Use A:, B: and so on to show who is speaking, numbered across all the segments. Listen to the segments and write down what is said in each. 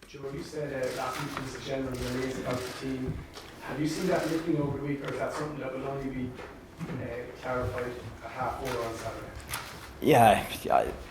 A: Joe, you said last week was a general malaise about the team. Have you seen that lifting over the week, or is that something that will only be clarified at half over on Saturday?
B: Yeah,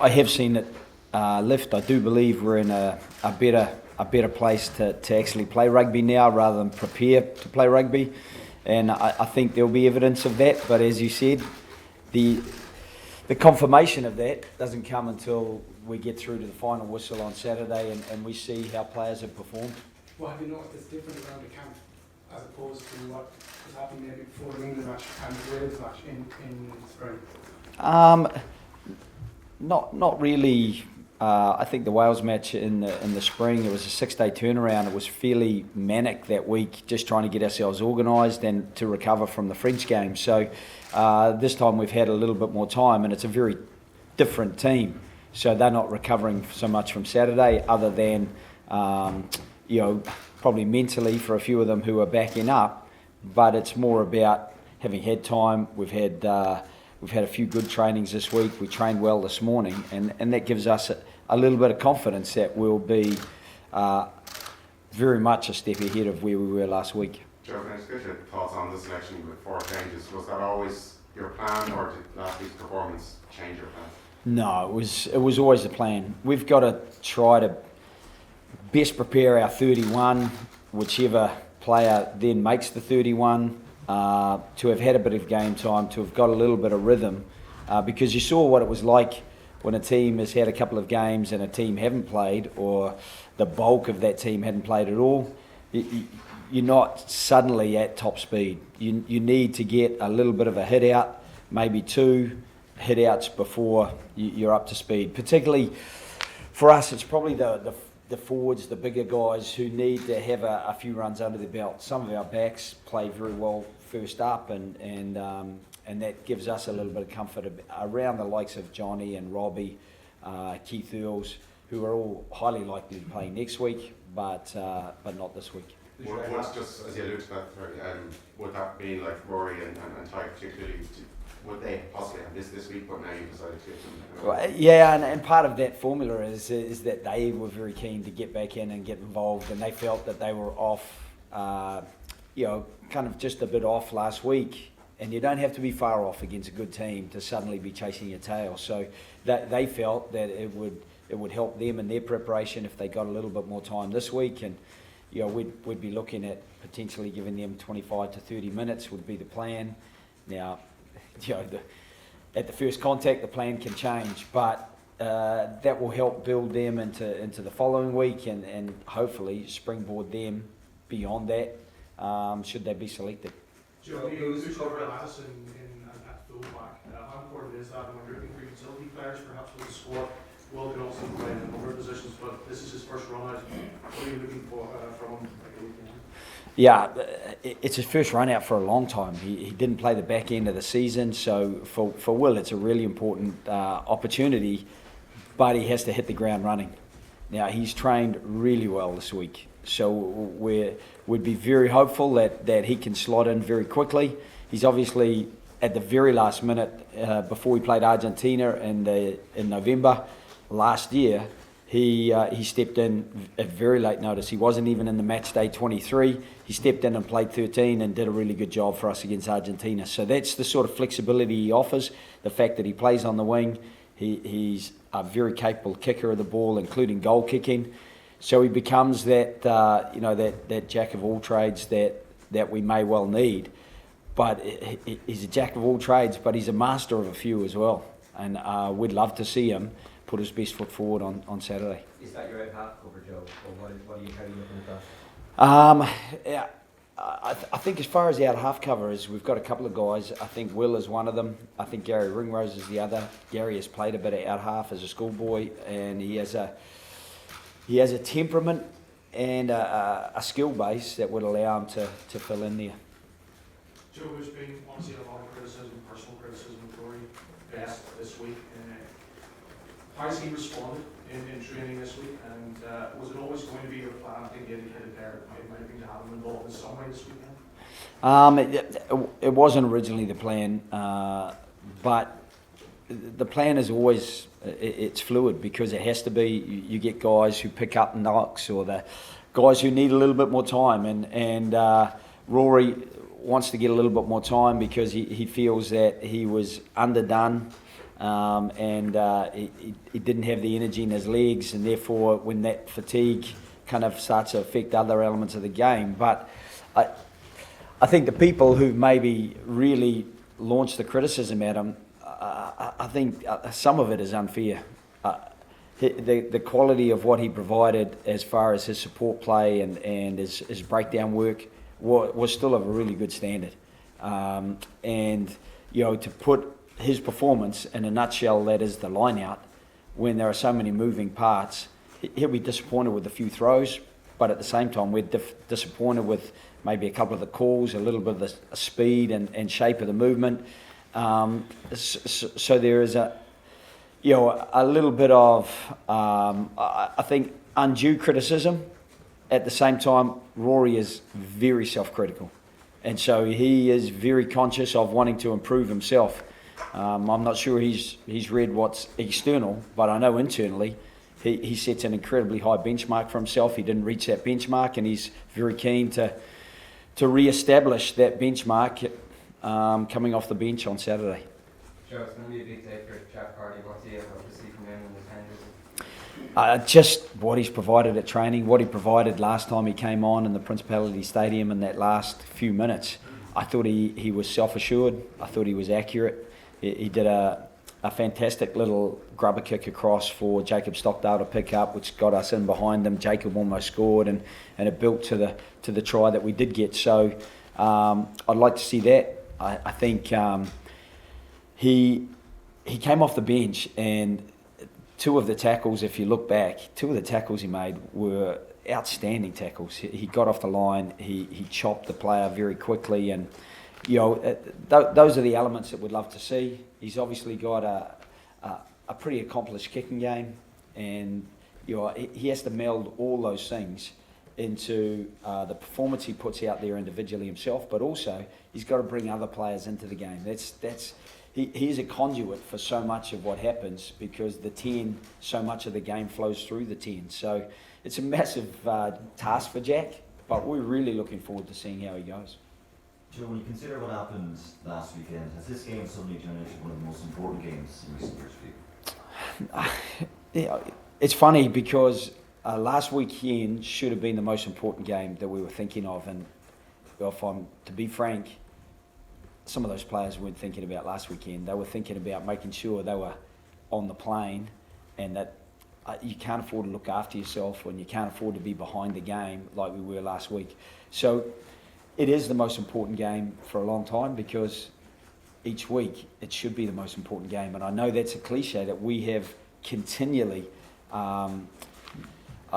B: I have seen it lift. I do believe we're in a better place to actually play rugby now rather than prepare to play rugby. And I think there'll be evidence of that. But as you said, the confirmation of that doesn't come until we get through to the final whistle on Saturday and we see how players have performed.
A: Well, have you noticed it's different around the camp as opposed to what was happening maybe before the England match and the Wales match in spring?
B: Not really. I think the Wales match in the spring, it was a 6-day turnaround. It was fairly manic that week, just trying to get ourselves organised and to recover from the French game. So this time we've had a little bit more time, and it's a very different team. So they're not recovering so much from Saturday, other than probably mentally for a few of them who are backing up. But it's more about having had time. We've had a few good trainings this week. We trained well this morning, and that gives us a little bit of confidence that we'll be very much a step ahead of where we were last week.
C: Joe, can I just get your thoughts on the selection with 4 changes? Was that always your plan, or did last week's performance change your plan?
B: No, it was always the plan. We've got to try to best prepare our 31, whichever player then makes the 31. To have had a bit of game time, to have got a little bit of rhythm, because you saw what it was like when a team has had a couple of games and a team haven't played, or the bulk of that team hadn't played at all. You're not suddenly at top speed. You need to get a little bit of a hit out, maybe 2 hit outs before you're up to speed. Particularly for us, it's probably the forwards, the bigger guys who need to have a few runs under their belt. Some of our backs play very well first up, and that gives us a little bit of comfort around the likes of Johnny and Robbie, Keith Earls, who are all highly likely to play next week, but not this week.
C: What's just, as you alluded to that, would that be like Rory and Ty particularly? Would they possibly have this week, but now you've decided to give them?
B: Well, yeah, and part of that formula is that they were very keen to get back in and get involved, and they felt that they were off, kind of just a bit off last week. And you don't have to be far off against a good team to suddenly be chasing your tail. So that they felt that it would help them in their preparation if they got a little bit more time this week, and we'd be looking at potentially giving them 25 to 30 minutes would be the plan. Now, at the first contact, the plan can change, but that will help build them into the following week and hopefully springboard them beyond that, should they be selected.
A: Joe, you covered Madison at fullback. How important is that when you're looking for utility players, perhaps with the squad? Will can also play in a number of positions, but this is his first run out. What are you looking for from him?
B: Yeah, it's his first run out for a long time. He didn't play the back end of the season, so for Will it's a really important opportunity, but he has to hit the ground running. Now, he's trained really well this week, so we'd be very hopeful that he can slot in very quickly. He's obviously at the very last minute, before we played Argentina in November last year, he stepped in at very late notice. He wasn't even in the match day 23. He stepped in and played 13 and did a really good job for us against Argentina. So that's the sort of flexibility he offers. The fact that he plays on the wing, he's a very capable kicker of the ball, including goal kicking. So he becomes that that jack of all trades that we may well need. But he's a jack of all trades, but he's a master of a few as well. And we'd love to see him put his best foot forward on Saturday.
D: Is that your out half cover, Joe? Or how are you looking at that?
B: Yeah, I think as far as the out half cover is, we've got a couple of guys. I think Will is one of them. I think Gary Ringrose is the other. Gary has played a bit of out half as a schoolboy, and he has a temperament and a skill base that would allow him to fill in there.
A: Joe, there's been obviously a lot of criticism, personal criticism of Rory this week. How has he responded in training this week, and was it always going to be your plan? I think you indicated there it might have been to have him involved in some way this weekend.
B: It wasn't originally the plan, but the plan is always, it's fluid because it has to be. You get guys who pick up knocks or the guys who need a little bit more time, and Rory wants to get a little bit more time because he feels that he was underdone, and he didn't have the energy in his legs, and therefore when that fatigue kind of starts to affect other elements of the game. But I think the people who maybe really launched the criticism at him, I think some of it is unfair. The quality of what he provided as far as his support play and his breakdown work was still of a really good standard. And, you know, to put his performance in a nutshell, that is the line out, when there are so many moving parts, he'll be disappointed with a few throws, but at the same time we're disappointed with maybe a couple of the calls, a little bit of the speed and shape of the movement. So there is a little bit of, I think, undue criticism. At the same time, Rory is very self-critical, and so he is very conscious of wanting to improve himself. I'm not sure he's read what's external, but I know internally he sets an incredibly high benchmark for himself. He didn't reach that benchmark, and he's very keen to re-establish that benchmark coming off the bench on Saturday.
D: Joe, it's going to be a big day for Jack Hardy. What do you hope to see from him in the 10 years?
B: Just what he's provided at training, what he provided last time he came on in the Principality Stadium in that last few minutes. I thought he was self-assured. I thought he was accurate. He did a fantastic little grubber kick across for Jacob Stockdale to pick up, which got us in behind him. Jacob almost scored, and it built to the try that we did get. So I'd like to see that. I think he came off the bench, and two of the tackles, if you look back, two of the tackles he made were outstanding tackles. He got off the line, he chopped the player very quickly, and those are the elements that we'd love to see. He's obviously got a pretty accomplished kicking game, and he has to meld all those things into the performance he puts out there individually himself, but also he's got to bring other players into the game. He's a conduit for so much of what happens, because the 10, so much of the game flows through the 10. So it's a massive task for Jack, but we're really looking forward to seeing how he goes.
E: Joe, when you consider what happened last weekend, has this game suddenly turned into one of the most important games in recent years for you?
B: It's funny because last weekend should have been the most important game that we were thinking of, and if I'm to be frank, some of those players weren't thinking about last weekend. They were thinking about making sure they were on the plane, and that you can't afford to look after yourself when you can't afford to be behind the game like we were last week. So it is the most important game for a long time, because each week it should be the most important game. And I know that's a cliche that we have continually, I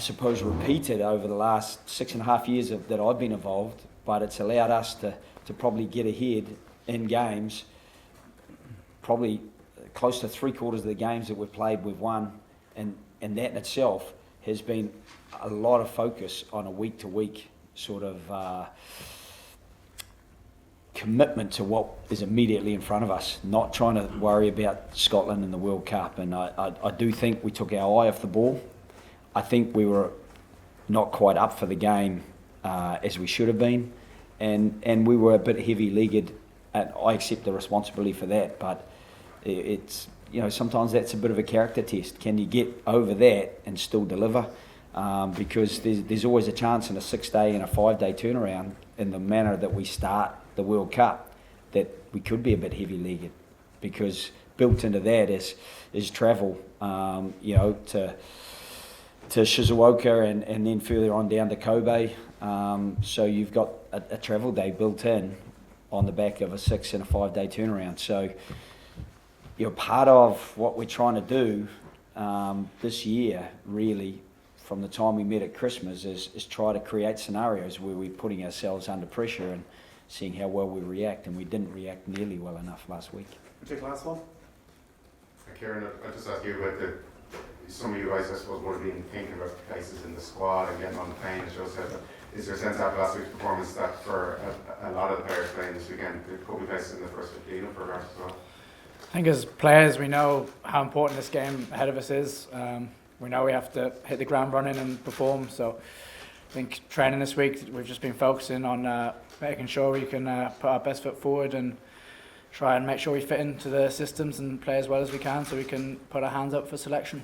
B: suppose, repeated over the last 6.5 years that I've been involved, but it's allowed us to probably get ahead in games. Probably close to 3/4 of the games that we've played, we've won, and that in itself has been a lot of focus on a week-to-week sort of commitment to what is immediately in front of us, not trying to worry about Scotland and the World Cup. And I do think we took our eye off the ball. I think we were not quite up for the game as we should have been, and we were a bit heavy-legged, and I accept the responsibility for that. But it's, sometimes that's a bit of a character test. Can you get over that and still deliver? Because there's always a chance in a 6-day and a 5-day turnaround, in the manner that we start the World Cup, that we could be a bit heavy-legged, because built into that is travel, to Shizuoka and then further on down to Kobe. So you've got a travel day built in on the back of a 6 and a 5-day turnaround. So part of what we're trying to do this year, really, from the time we met at Christmas, is try to create scenarios where we're putting ourselves under pressure and seeing how well we react, and we didn't react nearly well enough last week.
C: We'll take the last one. Kieran, I'll just ask you about some of you guys, I suppose, would have been thinking about places in the squad and getting on the plane. As Joe said, is there a sense after last week's performance that for a lot of the players playing this weekend, there could be places in the first 15 for Rugby as well?
F: I think as players we know how important this game ahead of us is. We know we have to hit the ground running and perform, so I think training this week we've just been focusing on making sure we can put our best foot forward and try and make sure we fit into the systems and play as well as we can so we can put our hands up for selection.